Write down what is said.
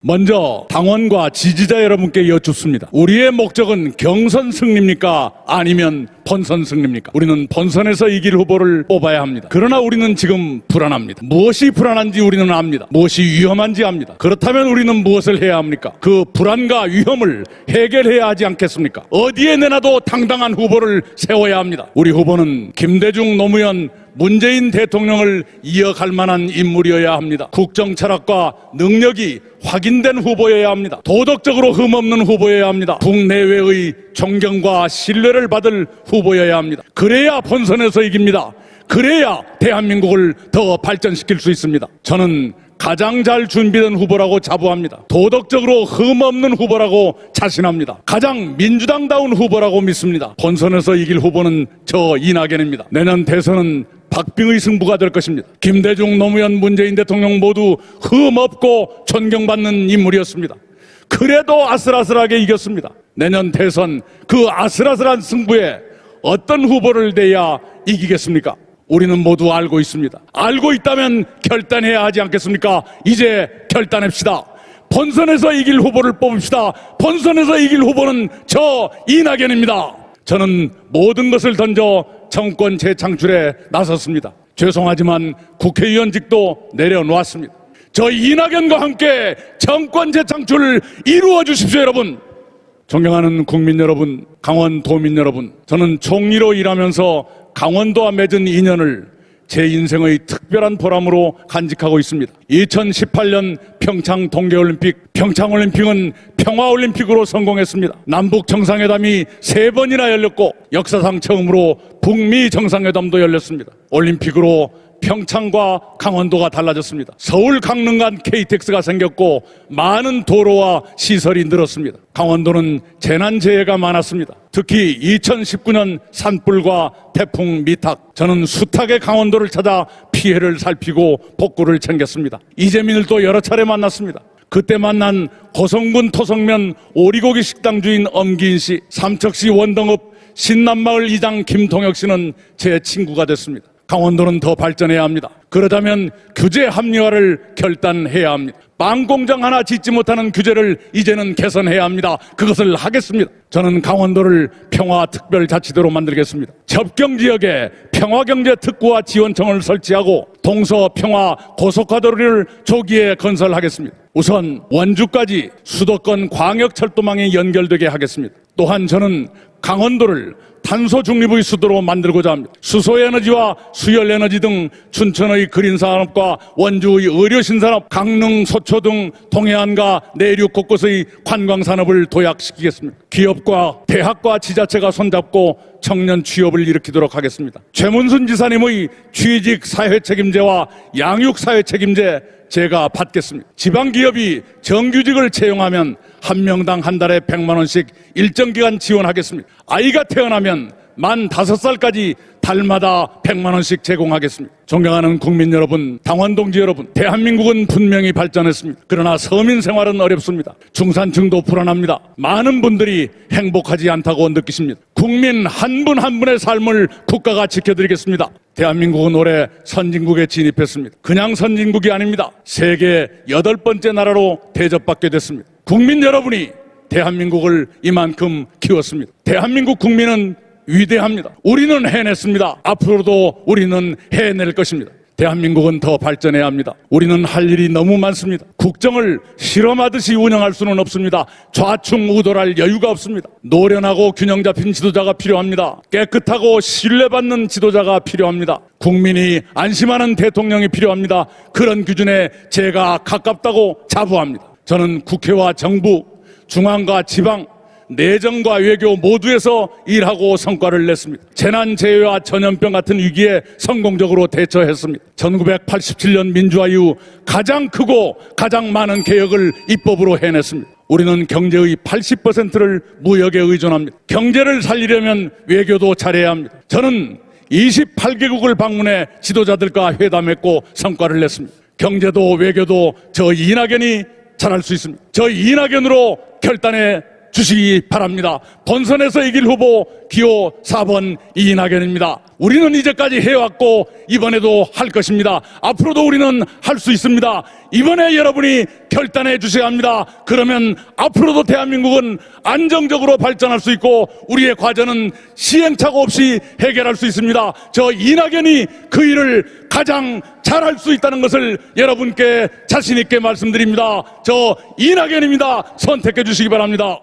먼저 당원과 지지자 여러분께 여쭙습니다. 우리의 목적은 경선 승리입니까? 아니면 본선 승리입니까? 우리는 본선에서 이길 후보를 뽑아야 합니다. 그러나 우리는 지금 불안합니다. 무엇이 불안한지 우리는 압니다. 무엇이 위험한지 압니다. 그렇다면 우리는 무엇을 해야 합니까? 그 불안과 위험을 해결해야 하지 않겠습니까? 어디에 내놔도 당당한 후보를 세워야 합니다. 우리 후보는 김대중, 노무현, 문재인 대통령을 이어갈 만한 인물이어야 합니다. 국정 철학과 능력이 확인된 후보여야 합니다. 도덕적으로 흠없는 후보여야 합니다. 국내외의 존경과 신뢰를 받을 후보여야 합니다. 그래야 본선에서 이깁니다. 그래야 대한민국을 더 발전시킬 수 있습니다. 저는 가장 잘 준비된 후보라고 자부합니다. 도덕적으로 흠없는 후보라고 자신합니다. 가장 민주당다운 후보라고 믿습니다. 본선에서 이길 후보는 저 이낙연입니다. 내년 대선은 박빙의 승부가 될 것입니다. 김대중, 노무현, 문재인 대통령 모두 흠없고 존경받는 인물이었습니다. 그래도 아슬아슬하게 이겼습니다. 내년 대선 그 아슬아슬한 승부에 어떤 후보를 내야 이기겠습니까? 우리는 모두 알고 있습니다. 알고 있다면 결단해야 하지 않겠습니까? 이제 결단합시다. 본선에서 이길 후보를 뽑읍시다. 본선에서 이길 후보는 저 이낙연입니다. 저는 모든 것을 던져 정권 재창출에 나섰습니다. 죄송하지만 국회의원직도 내려놓았습니다. 저 이낙연과 함께 정권 재창출을 이루어 주십시오, 여러분. 존경하는 국민 여러분, 강원도민 여러분, 저는 총리로 일하면서 강원도와 맺은 인연을 제 인생의 특별한 보람으로 간직하고 있습니다. 2018년 평창 동계올림픽, 평창올림픽은 평화올림픽으로 성공했습니다. 남북 정상회담이 3번이나 열렸고 역사상 처음으로 북미 정상회담도 열렸습니다. 올림픽으로 평창과 강원도가 달라졌습니다. 서울 강릉 간 KTX가 생겼고 많은 도로와 시설이 늘었습니다. 강원도는 재난재해가 많았습니다. 특히 2019년 산불과 태풍 미탁, 저는 숱하게 강원도를 찾아 피해를 살피고 복구를 챙겼습니다. 이재민을 또 여러 차례 만났습니다. 그때 만난 고성군 토성면 오리고기 식당 주인 엄기인 씨, 삼척시 원동읍 신남마을 이장 김동혁 씨는 제 친구가 됐습니다. 강원도는 더 발전해야 합니다. 그러자면 규제 합리화를 결단해야 합니다. 빵 공장 하나 짓지 못하는 규제를 이제는 개선해야 합니다. 그것을 하겠습니다. 저는 강원도를 평화특별자치도로 만들겠습니다. 접경지역에 평화경제특구와 지원청을 설치하고 동서평화 고속화도로를 조기에 건설하겠습니다. 우선 원주까지 수도권 광역철도망이 연결되게 하겠습니다. 또한 저는 강원도를 탄소 중립의 수도로 만들고자 합니다. 수소에너지와 수열에너지 등 춘천의 그린산업과 원주의 의료신산업, 강릉, 소초 등 동해안과 내륙 곳곳의 관광산업을 도약시키겠습니다. 기업과 대학과 지자체가 손잡고 청년 취업을 일으키도록 하겠습니다. 최문순 지사님의 취직 사회책임제와 양육 사회책임제 제가 받겠습니다. 지방기업이 정규직을 채용하면 한 명당 한 달에 100만 원씩 일정 기간 지원하겠습니다. 아이가 태어나면 만 5살까지 달마다 100만 원씩 제공하겠습니다. 존경하는 국민 여러분, 당원동지 여러분, 대한민국은 분명히 발전했습니다. 그러나 서민 생활은 어렵습니다. 중산층도 불안합니다. 많은 분들이 행복하지 않다고 느끼십니다. 국민 한 분 한 분의 삶을 국가가 지켜드리겠습니다. 대한민국은 올해 선진국에 진입했습니다. 그냥 선진국이 아닙니다. 세계 8번째 나라로 대접받게 됐습니다. 국민 여러분이 대한민국을 이만큼 키웠습니다. 대한민국 국민은 위대합니다. 우리는 해냈습니다. 앞으로도 우리는 해낼 것입니다. 대한민국은 더 발전해야 합니다. 우리는 할 일이 너무 많습니다. 국정을 실험하듯이 운영할 수는 없습니다. 좌충우돌할 여유가 없습니다. 노련하고 균형 잡힌 지도자가 필요합니다. 깨끗하고 신뢰받는 지도자가 필요합니다. 국민이 안심하는 대통령이 필요합니다. 그런 기준에 제가 가깝다고 자부합니다. 저는 국회와 정부, 중앙과 지방, 내정과 외교 모두에서 일하고 성과를 냈습니다. 재난재해와 전염병 같은 위기에 성공적으로 대처했습니다. 1987년 민주화 이후 가장 크고 가장 많은 개혁을 입법으로 해냈습니다. 우리는 경제의 80%를 무역에 의존합니다. 경제를 살리려면 외교도 잘해야 합니다. 저는 28개국을 방문해 지도자들과 회담했고 성과를 냈습니다. 경제도 외교도 저 이낙연이 잘할 수 있습니다. 저 이낙연으로 결단해 주시기 바랍니다. 본선에서 이길 후보 기호 4번 이낙연입니다. 우리는 이제까지 해왔고 이번에도 할 것입니다. 앞으로도 우리는 할 수 있습니다. 이번에 여러분이 결단해 주셔야 합니다. 그러면 앞으로도 대한민국은 안정적으로 발전할 수 있고 우리의 과제는 시행착오 없이 해결할 수 있습니다. 저 이낙연이 그 일을 가장 잘할 수 있다는 것을 여러분께 자신 있게 말씀드립니다. 저 이낙연입니다. 선택해 주시기 바랍니다.